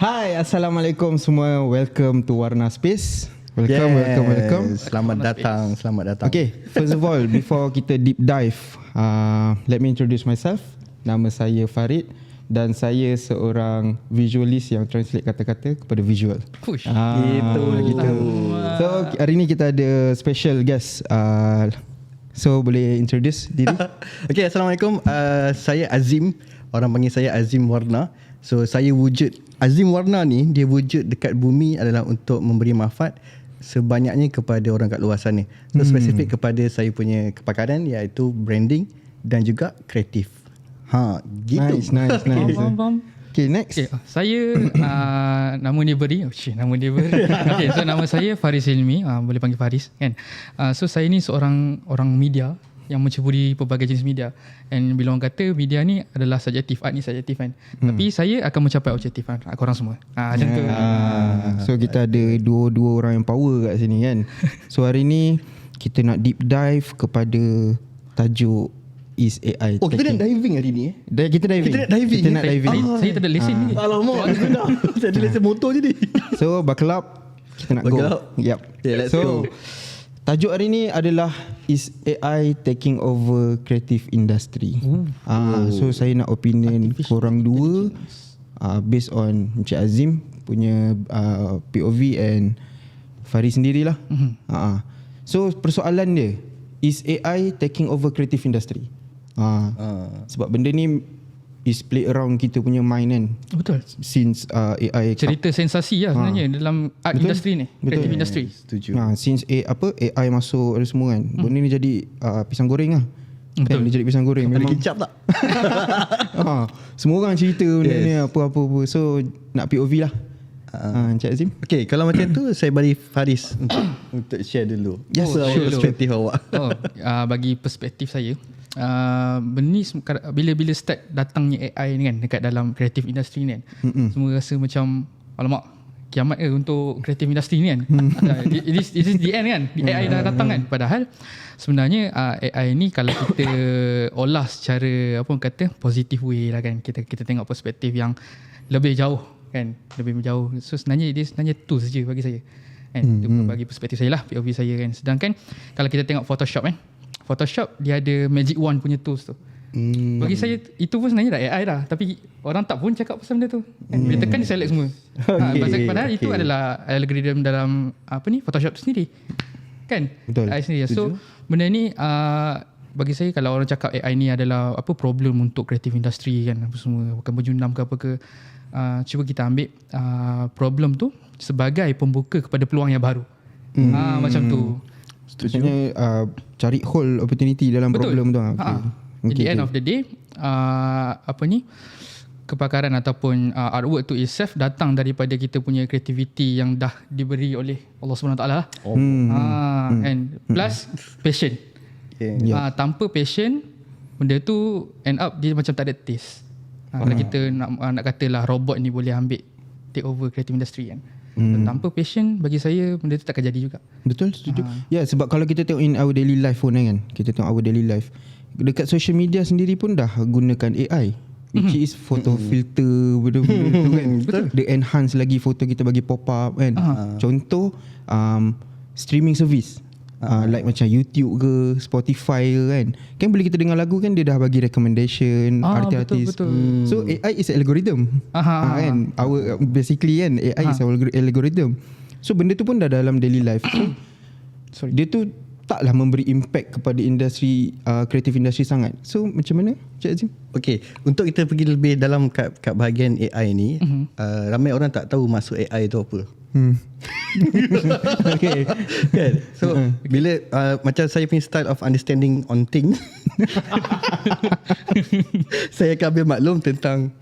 Hai, Assalamualaikum semua. Welcome to Warna Space. Welcome. Selamat datang. Okay, first of all, before kita deep dive, let me introduce myself. Nama saya Farid dan saya seorang visualist yang translate kata-kata kepada visual. Push. Gitu. So hari ni kita ada special guest. So boleh introduce diri? Okay, Assalamualaikum. Saya Azim. Orang panggil saya Azim Warna. So saya wujud Azim Warna ni, dia wujud dekat bumi adalah untuk memberi manfaat sebanyaknya kepada orang kat luar sana. So spesifik kepada saya punya kepakaran iaitu branding dan juga kreatif. Gitu. Nice. Faham. Okay, next. Okay, saya nama dia Beri. Nama dia Beri. Okay, so nama saya Faris Ilmi. Boleh panggil Faris kan. So saya ni seorang orang media yang menceburi pelbagai jenis media. And bila orang kata media ni adalah subjektif, art ni subjektif kan. Tapi saya akan mencapai objektif kan, korang semua. Macam tu. So kita ada dua orang yang power kat sini kan. So hari ni kita nak deep dive kepada tajuk is AI. Oh, kita nak diving hari ni Kita diving. Kita nak diving. Saya tak ada lesen ni. Alamak, saya ada lesen motor je ni. So buckle up. Kita nak Buckle go. up. Yep. Okay, let's So go. tajuk hari ni adalah is AI taking over creative industry. So saya nak opinion korang dua based on Encik Azim punya POV and Faris sendirilah. So persoalan dia, is AI taking over creative industry? Sebab benda ni is play around kita punya mind kan. Betul. Since AI Cerita sensasi lah sebenarnya dalam art industry ni, creative industry. Setuju. since AI masuk ada semua kan. Benda ni jadi pisang goreng lah. Kan, dia jadi pisang goreng. Ada Memang kicap tak? semua orang cerita benda ni apa-apa. So nak POV lah. Encik Azim. Okay, kalau macam tu saya bagi Faris untuk share dulu. Yes, share dulu. Perspektif awak. Bagi perspektif saya, benda ni bila start datangnya AI ni kan dekat dalam creative industry ni kan, semua rasa macam alamak, kiamat ke untuk creative industry ni kan. It is the end kan, AI dah datang kan. Padahal sebenarnya AI ni kalau kita olah secara apa orang kata positive way lah kan, kita tengok perspektif yang lebih jauh kan, lebih jauh. So sebenarnya dia tu saja bagi saya kan. Itu bagi perspektif saya lah, POV saya kan. Sedangkan kalau kita tengok Photoshop kan, Photoshop dia ada magic wand punya tools tu. Bagi saya itu pun sebenarnya dah AI dah, tapi orang tak pun cakap pasal benda tu kan. Bila tekan dia select semua. Padahal itu adalah algoritma dalam Photoshop tu sendiri kan. Betul. AI sendiri. So benda ni bagi saya kalau orang cakap AI ni adalah apa problem untuk creative industry kan, apa semua bukan berjunam ke apa ke, cuba kita ambil problem tu sebagai pembuka kepada peluang yang baru. Macam tu. Sebenarnya cari hole opportunity dalam Betul. problem tu. At the end of the day, kepakaran ataupun artwork tu itself datang daripada kita punya creativity yang dah diberi oleh Allah SWT lah. And plus passion. Tanpa passion, benda tu end up dia macam tak ada taste. Kalau kita nak katalah robot ni boleh ambil take over creative industry kan. Tanpa passion, bagi saya benda tu takkan jadi juga. Betul, setuju. Ya, sebab kalau kita tengok in our daily life pun kan, kita tengok our daily life, dekat social media sendiri pun dah gunakan AI, which is photo filter benda-benda tu kan. Betul. Dia enhance lagi foto kita bagi pop up kan. Contoh streaming service. Like macam YouTube ke Spotify ke kan bila kita dengar lagu kan dia dah bagi recommendation artis-artis. Betul. So AI is algorithm kan. Our basically kan AI is our algorithm. So benda tu pun dah dalam daily life. So dia tu taklah memberi impact kepada industri creative industry sangat. So macam mana Cik Azim? Okay, untuk kita pergi lebih dalam kat bahagian AI ni, ramai orang tak tahu maksud AI tu apa. Okay kan? So bila macam saya punya style of understanding on things saya akan ambil maklum tentang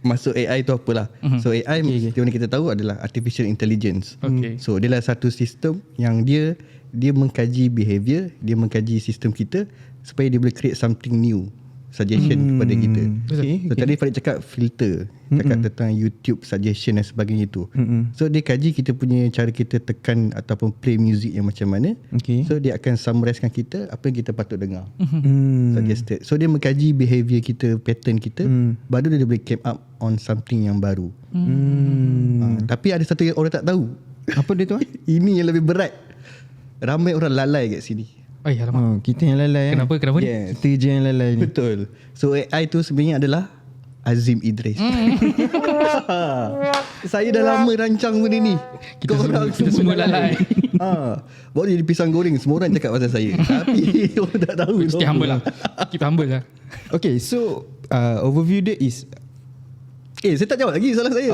maksud AI tu apalah. So AI macam mana kita tahu adalah artificial intelligence. So dia adalah satu sistem yang dia mengkaji behavior, dia mengkaji sistem kita supaya dia boleh create something new, suggestion kepada kita. So tadi Farid cakap filter, cakap tentang YouTube suggestion dan sebagainya itu. So dia kaji kita punya cara kita tekan ataupun play music yang macam mana. So dia akan summarizekan kita apa yang kita patut dengar. Suggested. So dia mengkaji behavior kita, pattern kita, baru dia boleh came up on something yang baru. Tapi ada satu yang orang tak tahu. Apa dia tu? Ini yang lebih berat. Ramai orang lalai kat sini. Alamak. Kita yang lalai. Kenapa ni? Yes. Kita je yang lalai ni. Betul. So AI tu sebenarnya adalah Azim Idris. Saya dah lama rancang benda ni. Kita semua lalai. Baru jadi pisang goreng. Semua orang cakap pasal saya. Tapi orang tak tahu. Stay humble lah. Keep humble lah. Okay, so overview dia is saya tak jawab lagi soalan saya.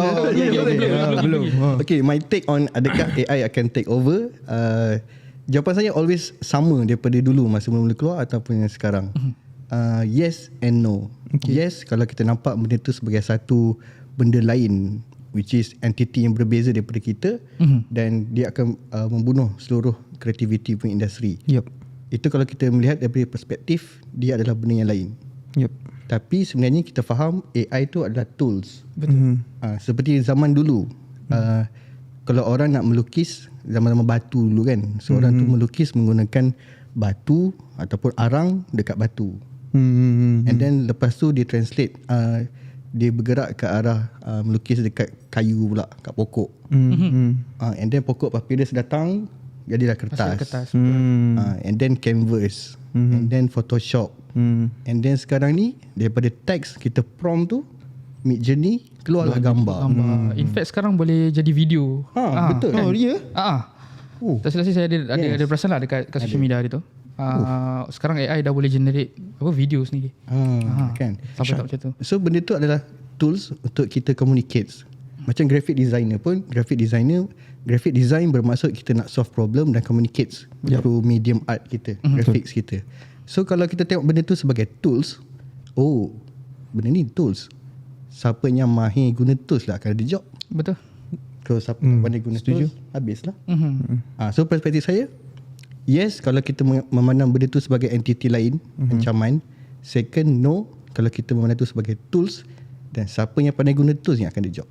belum. Okay, my take on adakah AI akan take over? Jawapan saya always sama daripada dulu masa mula-mula keluar ataupun yang sekarang. Yes and no. Yes, kalau kita nampak benda tu sebagai satu benda lain, which is entity yang berbeza daripada kita, dan dia akan membunuh seluruh kreativiti punya industri. Yep. Itu kalau kita melihat dari perspektif dia adalah benda yang lain. Yep. Tapi sebenarnya kita faham AI tu adalah tools. Betul. Seperti zaman dulu, kalau orang nak melukis zaman-zaman batu dulu kan, so orang tu melukis menggunakan batu ataupun arang dekat batu. And then lepas tu dia translate, dia bergerak ke arah melukis dekat kayu pula, kat pokok. And then pokok papyrus datang, jadilah kertas. And then canvas, and then Photoshop. And then sekarang ni daripada teks kita prompt tu Midjourney keluarlah gambar. In fact sekarang boleh jadi video. Betul. Oh, dia? Tak silap saya ada perasan lah dekat social media dia tu. Sekarang AI dah boleh generate video sendiri. Kan. Sampai tak macam tu. So benda tu adalah tools untuk kita communicate. Macam graphic designer pun, graphic design bermaksud kita nak solve problem dan communicate through medium art kita, graphics kita. So kalau kita tengok benda tu sebagai tools, benda ni tools. Siapa yang mahir guna tools lah akan ada job. Betul. Kalau siapa tak pandai guna tools, habislah. So perspektif saya, yes, kalau kita memandang benda tu sebagai entiti lain, ancaman. Second, no, kalau kita memandang tu sebagai tools, dan siapa yang pandai guna tools yang akan ada job.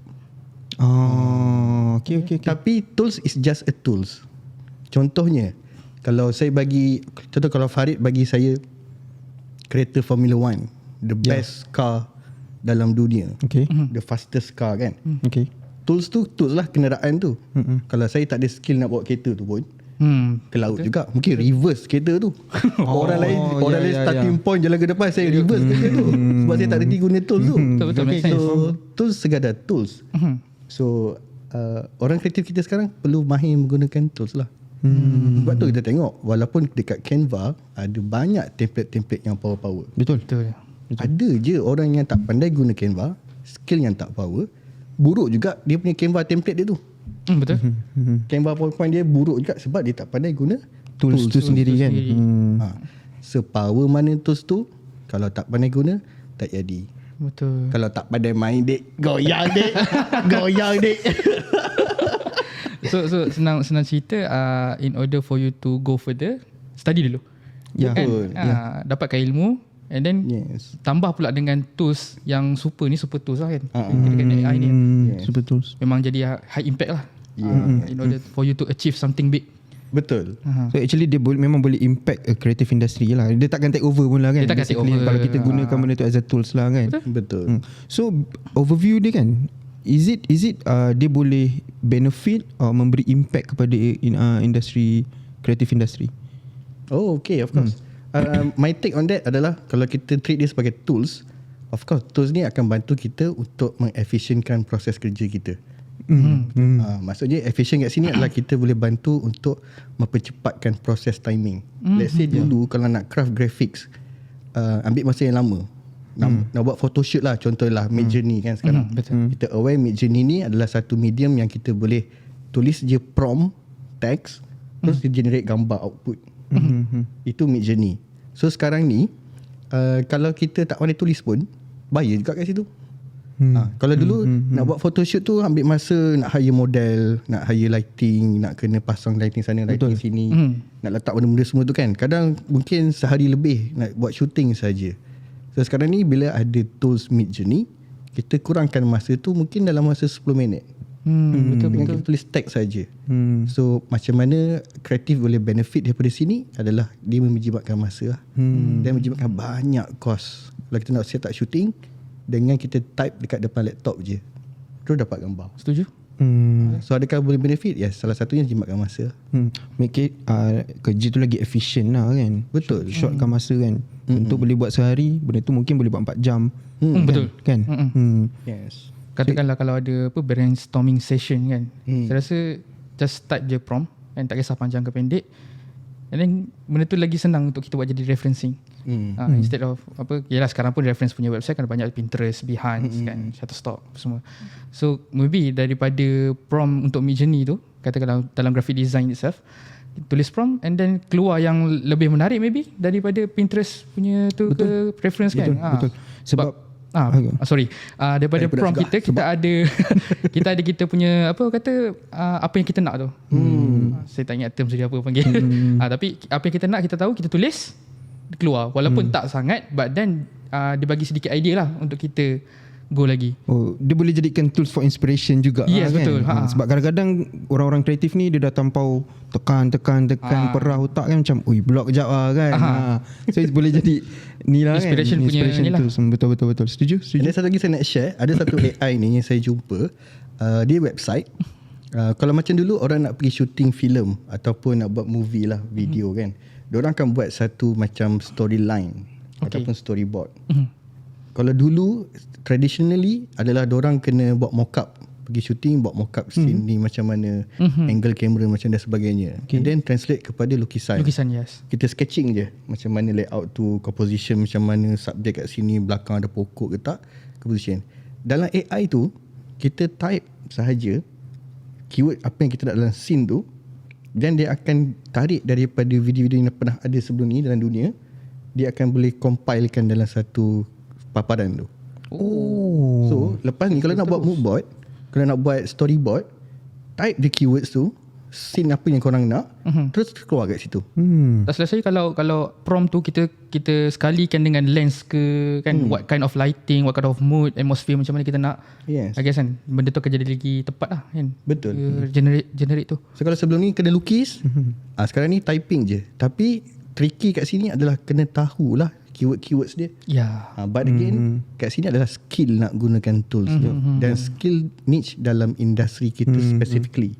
Okay. Tapi tools is just a tools. Contohnya, kalau kalau Farid bagi saya kereta Formula 1, the best car dalam dunia, the fastest car kan. Tools lah kenderaan tu. Kalau saya tak ada skill nak bawa kereta tu pun, ke laut juga, mungkin reverse kereta tu. Orang lain starting point jalan ke depan, saya reverse kereta tu sebab saya tak reti guna tools tu. Betul. So tools sekadar tools. So orang kreatif kita sekarang perlu mahir menggunakan tools lah. Sebab tu kita tengok walaupun dekat Canva ada banyak template-template yang power. Betul. Ada je orang yang tak pandai guna Canva, skill yang tak power, buruk juga dia punya Canva template dia tu. Betul. Canva PowerPoint dia buruk juga sebab dia tak pandai guna Tools tu sendiri kan. Sepower mana tools tu, kalau tak pandai guna tak jadi. Betul. Kalau tak pandai main dek, goyang dek. So senang cerita, in order for you to go further, study dulu. Betul. Dapatkan ilmu, and then tambah pula dengan tools yang super tools lah kan. Dengan AI ni Super tools. memang jadi high impact lah. In order for you to achieve something big. Betul. So actually dia memang boleh impact a creative industry lah. Dia takkan take over pun lah kan. Dia takkan take over. Kalau kita gunakan benda tu as a tools lah kan. Betul. So overview dia kan, is it dia boleh benefit or memberi impact kepada industry, creative industry? Okay, of course. My take on that adalah kalau kita treat dia sebagai tools, of course tools ni akan bantu kita untuk mengefisienkan proses kerja kita. Maksudnya efficient kat sini adalah kita boleh bantu untuk mempercepatkan proses timing. Let's say dulu kalau nak craft graphics, ambil masa yang lama. Nak buat photoshoot lah, contohlah Midjourney kan sekarang. Kita aware Midjourney ni adalah satu medium yang kita boleh tulis je prompt, text, terus dia generate gambar output. Itu Midjourney. So sekarang ni kalau kita tak pandai tulis pun, bayar juga kat situ. Kalau dulu nak buat photoshoot tu ambil masa, nak hire model, nak hire lighting, nak kena pasang lighting sana, lighting sini, nak letak benda-benda semua tu kan. Kadang mungkin sehari lebih nak buat shooting saja. So sekarang ni bila ada tools Midjourney, kita kurangkan masa tu mungkin dalam masa 10 minit. Dengan kita tulis teks saja. So macam mana kreatif boleh benefit daripada sini adalah dia menjimatkan masa lah. Dan menjimatkan banyak kos. Kalau kita nak set up shooting, dengan kita type dekat depan laptop je, terus dapat gambar. Setuju? So adakah boleh benefit? Yes, salah satunya jimatkan masa. Make it kerja tu lagi efficient lah kan. Betul. Shortkan masa kan. Untuk boleh buat sehari, benda tu mungkin boleh buat 4 jam. Betul. Kan? Yes. Katakanlah kalau ada brainstorming session kan. Saya rasa just type je prompt and tak kisah panjang ke pendek. And then benda tu lagi senang untuk kita buat jadi referencing. Instead of yalah sekarang pun reference punya website kan banyak Pinterest, Behance kan, Shutterstock semua. So maybe daripada prompt untuk Midjourney tu, katakanlah dalam graphic design itself, tulis prompt and then keluar yang lebih menarik maybe daripada Pinterest punya tu ke reference kan. Betul. Sebab daripada prompt kita ada kita punya apa yang kita nak tu. Saya tak ingat term dia apa panggil. Tapi apa yang kita nak kita tahu, kita tulis keluar walaupun tak sangat, but then dia bagi sedikit idea lah untuk kita go lagi. Dia boleh jadikan tools for inspiration juga. Yes, kan? betul. Sebab kadang-kadang orang-orang kreatif ni dia dah terlampau tekan perah otak kan, macam block kejap lah kan. So boleh jadi ni lah inspiration kan. punya ni lah. Betul. Setuju. Ada satu lagi saya nak share. Ada satu AI ni yang saya jumpa. Dia website. Kalau macam dulu orang nak pergi shooting filem ataupun nak buat movie lah, video kan, diorang akan buat satu macam storyline ataupun storyboard. Kalau dulu traditionally adalah diorang kena buat mock-up, pergi shooting buat mock-up scene ni macam mana, angle kamera macam dan sebagainya, and then translate kepada lukisan. Yes. Kita sketching je macam mana layout tu, composition macam mana, subjek kat sini, belakang ada pokok ke tak, composition. Dalam AI tu kita type sahaja keyword apa yang kita nak dalam scene tu, dan dia akan tarik daripada video-video yang pernah ada sebelum ni dalam dunia, dia akan boleh compilekan dalam satu paparan tu. So lepas ni kalau nak buat mood board, kalau nak buat storyboard, type the keywords tu, scene apa yang korang nak, terus keluar kat situ. Tak salah saya kalau prompt tu kita sekalikan dengan lens ke kan, what kind of lighting, what kind of mood, atmosphere macam mana kita nak. Yes. I guess kan benda tu akan jadi lagi tepat lah kan. Betul. Generate tu. So kalau sebelum ni kena lukis, sekarang ni typing je. Tapi tricky kat sini adalah kena tahulah keywords dia. But again, kat sini adalah skill nak gunakan tools tu, dan skill niche dalam industri kita specifically.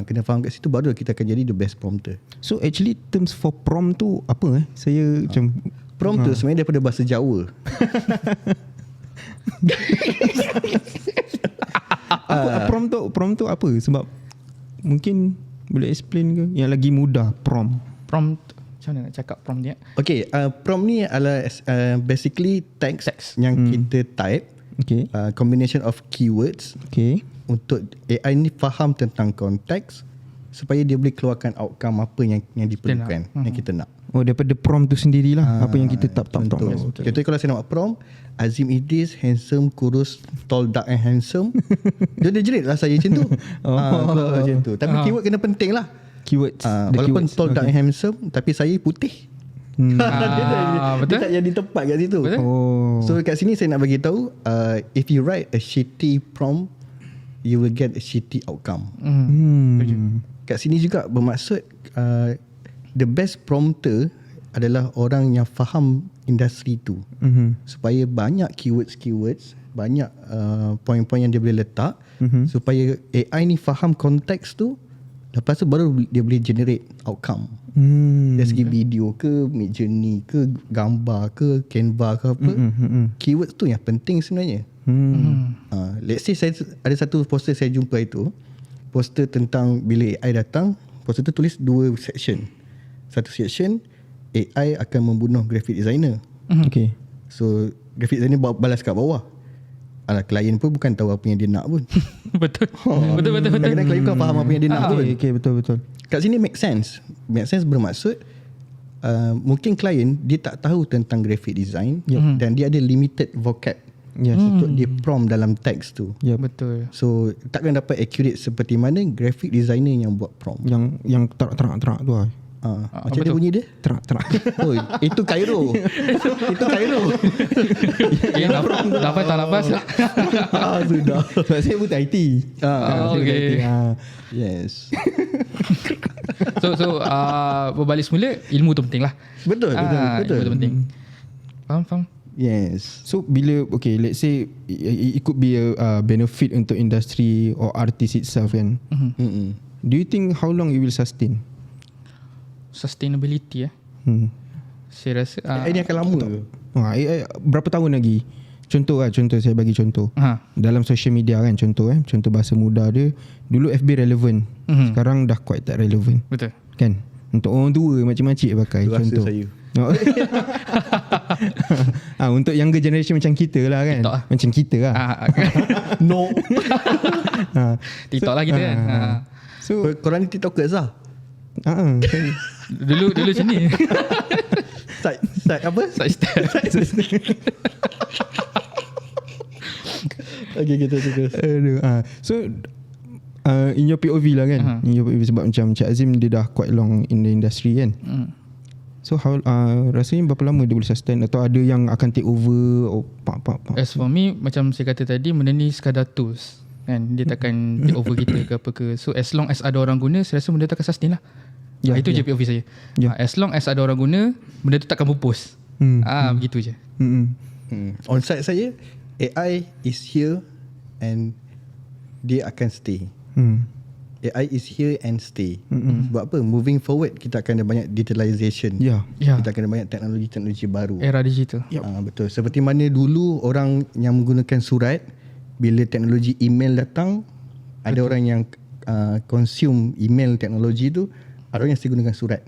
Kena faham kat situ, baru kita akan jadi the best prompter. So actually terms for prompt tu apa Saya macam prompt tu sebenarnya daripada bahasa Jawa. Prompt tu apa? Sebab mungkin boleh explain ke yang lagi mudah prompt macam mana nak cakap prompt dia? Okay, prompt ni adalah basically text yang kita type, combination of keywords, untuk AI ni faham tentang konteks supaya dia boleh keluarkan outcome apa yang diperlukan, yang kita nak. Daripada prompt tu sendirilah apa yang kita type. Contohnya kalau saya nak buat prompt, Azim Idris, handsome, kurus, tall, dark and handsome, dia generate lah saya macam tu. Macam tu. Tapi keyword kena penting lah. Keywords. Walaupun tall, dark and handsome, tapi saya putih. Dia tak jadi tepat kat situ. So kat sini saya nak bagi tahu, if you write a shitty prompt, you will get a shitty outcome. Kat sini juga bermaksud the best prompter adalah orang yang faham industri tu, supaya banyak keywords, banyak poin-poin yang dia boleh letak, supaya AI ni faham konteks tu. Lepas tu baru dia boleh generate outcome. Dari segi video ke, Midjourney ke, gambar ke, Canva ke apa, keywords tu yang penting sebenarnya. Let's say saya ada satu poster saya jumpa itu, poster tentang bila AI datang, poster tu tulis 2 section. Satu section, AI akan membunuh graphic designer. So graphic designer balas kat bawah. Klien pun bukan tahu apa yang dia nak pun. Betul. Kadang-kadang klien bukan faham apa yang dia nak pun. Betul. Kat sini make sense. Make sense bermaksud mungkin klien dia tak tahu tentang graphic design, dan dia ada limited vocab untuk dia prompt dalam teks tu. Betul. So takkan dapat accurate seperti mana graphic designer yang buat prompt. Yang terak tu lah. Macam dia bunyi dia? Terak. Itu Cairo. Itu Cairo. Dapat tak lepas? Sudah. Saya buta IT. Okay. Yes. So berbalik semula, ilmu tu penting lah. Betul. Ilmu tu penting. Faham. Yes. So bila let's say it could be a benefit untuk industry or artist itself kan. Do you think how long it will sustain? Sustainability saya rasa AI ni akan lama ke? AI berapa tahun lagi? Contoh saya bagi contoh. Dalam social media kan, contoh bahasa mudah dia, dulu FB relevan. Sekarang dah quite tak relevan. betul. Kan? Untuk orang tua makcik-makcik pakai Itu rasa contoh. saya. Untuk younger generation macam kita lah kan. TikTok lah. Macam kita lah. No. TikTok lah kita kan. So Korang ni TikTokers lah? Dulu macam ni. Side apa? Side step. Okay, kita terus. So in your POV lah kan, in your POV, sebab macam Encik Azim dia dah quite long in the industry kan. So how rasanya berapa lama dia boleh sustain, atau ada yang akan take over As for me, macam saya kata tadi, benda ni sekadar tools kan, dia takkan take over kita ke apa ke. So as long as ada orang guna, saya rasa benda tu akan sustain lah. Itu je POV saya. As long as ada orang guna, benda tu takkan pupus. Begitu je. On side saya, AI is here and dia akan stay. AI is here and stay. Sebab apa? Moving forward, kita akan ada banyak digitalization. Kita akan ada banyak teknologi-teknologi baru. Era digital. Betul. Seperti mana dulu orang yang menggunakan surat, bila teknologi email datang, ada orang yang consume email teknologi tu, ada orang yang still gunakan surat.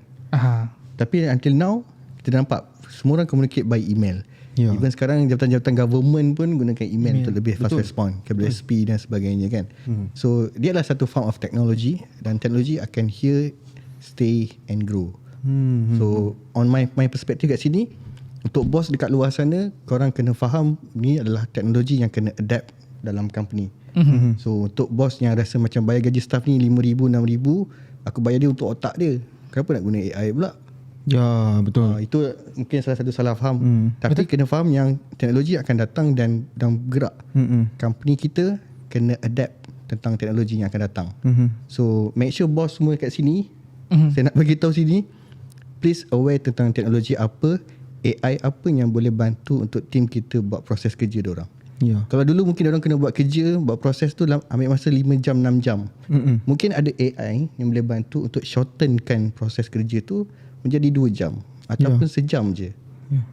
Tapi until now, kita nampak semua orang communicate by email. Even sekarang jabatan-jabatan government pun gunakan email untuk lebih fast respond, KBSP dan sebagainya kan. So dia adalah satu form of technology, dan teknologi akan here, stay and grow. So on my perspective kat sini, untuk bos dekat luar sana, korang kena faham ni adalah teknologi yang kena adapt dalam company. So untuk bos yang rasa macam bayar gaji staff ni 5,000, 6,000, aku bayar dia untuk otak dia, kenapa nak guna AI pula? Ya, betul. Itu mungkin salah satu salah faham. Tapi kena faham yang teknologi akan datang dan bergerak. Company kita kena adapt tentang teknologi yang akan datang. So make sure bos semua kat sini, saya nak bagi tahu sini, please aware tentang teknologi apa, AI apa yang boleh bantu untuk tim kita buat proses kerja diorang. Kalau dulu mungkin orang kena buat kerja, buat proses tu ambil masa 5 jam, 6 jam. Mungkin ada AI yang boleh bantu untuk shortenkan proses kerja tu menjadi 2 jam ataupun sejam je.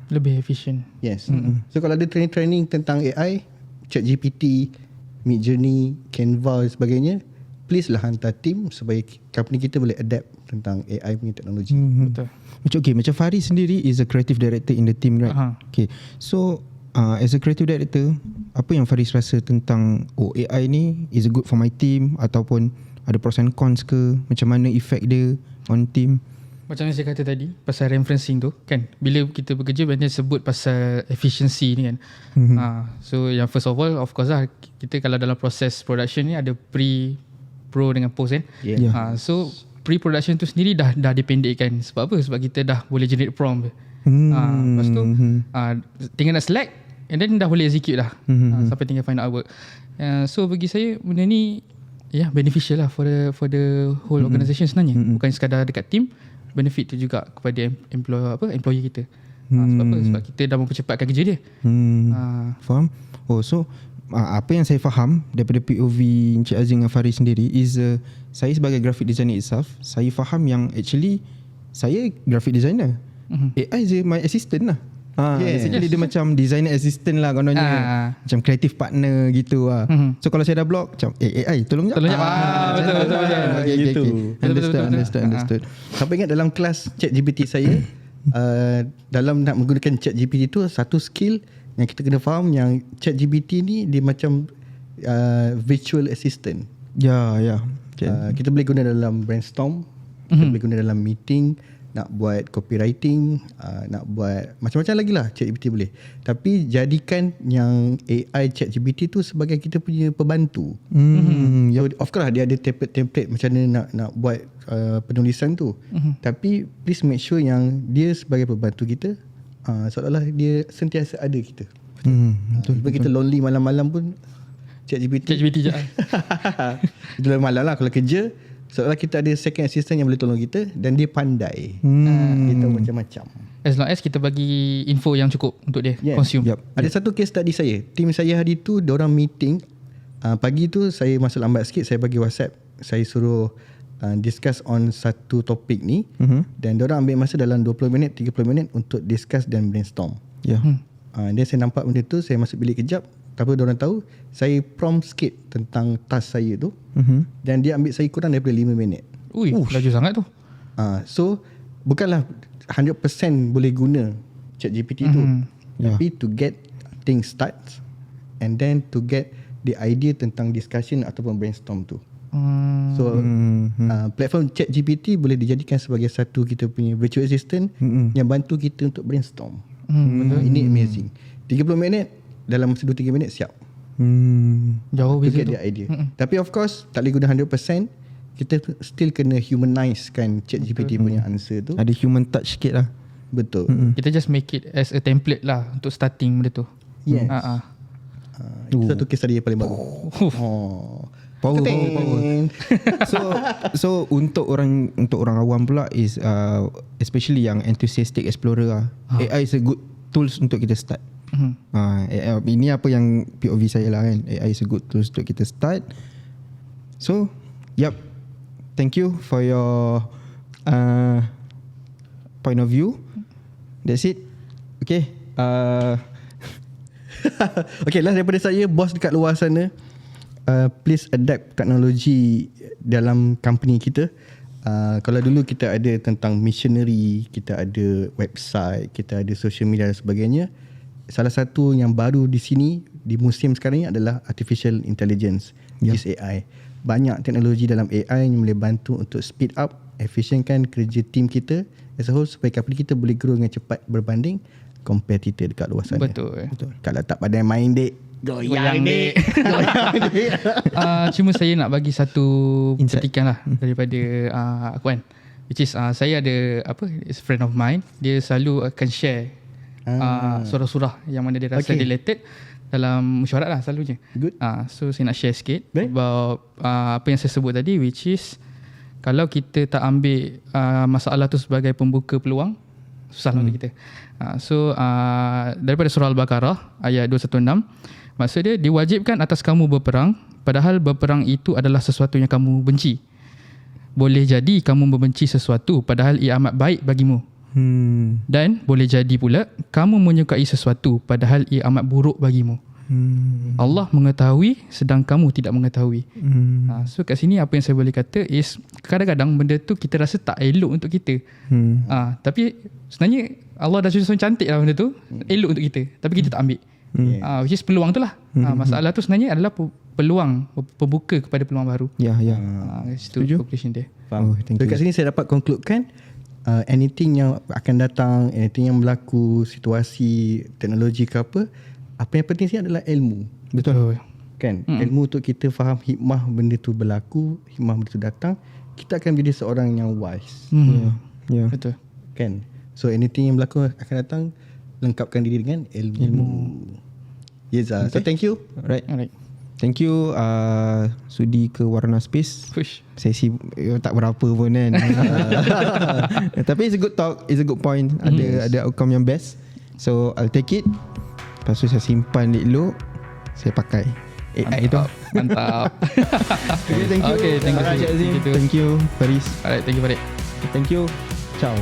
Lebih efisien. Yes. So kalau ada training tentang AI, ChatGPT, Midjourney, Canva dan sebagainya, please lah hantar tim supaya company kita boleh adapt tentang AI punya teknologi. Betul. Macam Faris sendiri is a creative director in the team, right? Okay. So as a creative director, apa yang Faris rasa tentang AI ni is good for my team, ataupun ada pros and cons ke, macam mana effect dia on team? Macam yang saya kata tadi, pasal referencing tu kan, bila kita bekerja banyak sebut pasal efficiency ni kan. So yang first of all, of course lah, kita kalau dalam proses production ni ada pro dengan post kan. So pre-production tu sendiri dah dipendekkan. Sebab apa? Sebab kita dah boleh generate prompt. Lepas tu tinggal nak select, and then dah boleh execute dah. Sampai tinggal final artwork. So bagi saya benda ni beneficial lah for the whole organisation sebenarnya. Bukan sekadar dekat team, benefit tu juga kepada employee kita. Sebab apa? Sebab kita dah mempercepatkan kerja dia. Faham? So apa yang saya faham daripada POV Encik Azim dan Faris sendiri is saya sebagai graphic designer itself, saya faham yang actually saya graphic designer. AI je my assistant lah. Basically dia macam designer assistant lah kononnya. Macam creative partner gitu lah. So kalau saya dah blog, macam AI tolong jap. Betul. Understood. Sampai ingat dalam kelas ChatGPT saya, dalam nak menggunakan ChatGPT tu, satu skill yang kita kena faham yang ChatGPT ni dia macam virtual assistant. Kita boleh guna dalam brainstorm, kita boleh guna dalam meeting, nak buat copywriting, nak buat macam-macam lagi lah ChatGPT boleh. Tapi jadikan yang AI ChatGPT tu sebagai kita punya pembantu. So of course dia ada template macam mana nak buat penulisan tu. Tapi please make sure yang dia sebagai pembantu kita, seolah-olah dia sentiasa ada kita. Betul. Kita lonely malam-malam pun ChatGPT je. ChatGPT je. Itu malam lah kalau kerja, Seolah kita ada second assistant yang boleh tolong kita dan dia pandai. Kita macam-macam. As long as kita bagi info yang cukup untuk dia consume. Ada satu case study saya. Tim saya hari tu diorang meeting. Pagi tu saya masuk lambat sikit, saya bagi WhatsApp. Saya suruh discuss on satu topik ni. Dan diorang ambil masa dalam 20 minit, 30 minit untuk discuss dan brainstorm. Dan saya nampak benda tu, saya masuk bilik kejap. Tapi diorang tahu, saya prompt sikit tentang task saya tu. Dan dia ambil saya kurang daripada 5 minit. Ui, laju sangat tu. So, bukanlah 100% boleh guna ChatGPT tu. Tapi to get things start and then to get the idea tentang discussion ataupun brainstorm tu. So platform ChatGPT boleh dijadikan sebagai satu kita punya virtual assistant yang bantu kita untuk brainstorm. Ini amazing. 30 minit dalam masa 2-3 minit siap. Jauh to beza get tu. the idea. Tapi of course tak boleh guna 100%. Kita still kena humanize kan ChatGPT punya answer tu. Ada human touch sikit lah. Betul. Kita just make it as a template lah untuk starting benda tu. Yes. Itu satu case tadi yang paling bagus. Power. So untuk orang awam pula is especially yang enthusiastic explorer lah. AI is a good tools untuk kita start. Ini apa yang POV saya lah kan. AI is a good tools untuk kita start. So, thank you for your point of view. That's it. Okay. Okay lah, daripada saya, bos dekat luar sana, please adapt teknologi dalam company kita. Kalau dulu kita ada tentang missionary, kita ada website, kita ada social media dan sebagainya, salah satu yang baru di sini di musim sekarang ni adalah artificial intelligence, which is AI. Banyak teknologi dalam AI yang boleh bantu untuk speed up, efisienkan kerja tim kita as a whole supaya company kita boleh grow dengan cepat berbanding kompetitor dekat luar sana. Betul. Kalau tak pandai main dek, goyang dek. Cuma saya nak bagi satu petikan lah daripada aku kan, which is saya ada is a friend of mine, dia selalu akan share surah-surah yang mana dia rasa related dalam mesyuarat lah selalunya. Good. So saya nak share sikit about apa yang saya sebut tadi, which is kalau kita tak ambil masalah tu sebagai pembuka peluang, susah untuk kita. So daripada surah Al-Baqarah ayat 216, maksud dia, diwajibkan atas kamu berperang padahal berperang itu adalah sesuatu yang kamu benci. Boleh jadi kamu membenci sesuatu padahal ia amat baik bagimu. Dan boleh jadi pula kamu menyukai sesuatu padahal ia amat buruk bagimu. Allah mengetahui sedang kamu tidak mengetahui. So kat sini apa yang saya boleh kata is, kadang-kadang benda tu kita rasa tak elok untuk kita. Tapi sebenarnya Allah dah susun cantik lah benda tu, elok untuk kita, tapi kita tak ambil. Which is peluang tu lah. Masalah tu sebenarnya adalah peluang, pembuka kepada peluang baru. Itu conclusion dia. Faham. So kat sini saya dapat concludekan anything yang akan datang, anything yang berlaku, situasi, teknologi ke apa yang penting sini adalah ilmu. Betul. Kan? Ilmu untuk kita faham hikmah benda tu berlaku, hikmah benda tu datang, kita akan menjadi seorang yang wise. Betul. Kan? So anything yang berlaku akan datang, lengkapkan diri dengan ilmu. Yes, so thank you. Alright. Thank you sudi ke Warna Space. Sesi tak berapa pun kan. Tapi it's a good talk, it's a good point. Ada outcome yang best. So I'll take it. Lepas tu saya simpan dulu, saya pakai AI tu. Mantap. Okay, thank you. Okay, thank you. Thank you Faris. Alright, thank you Farid. Thank you. Ciao.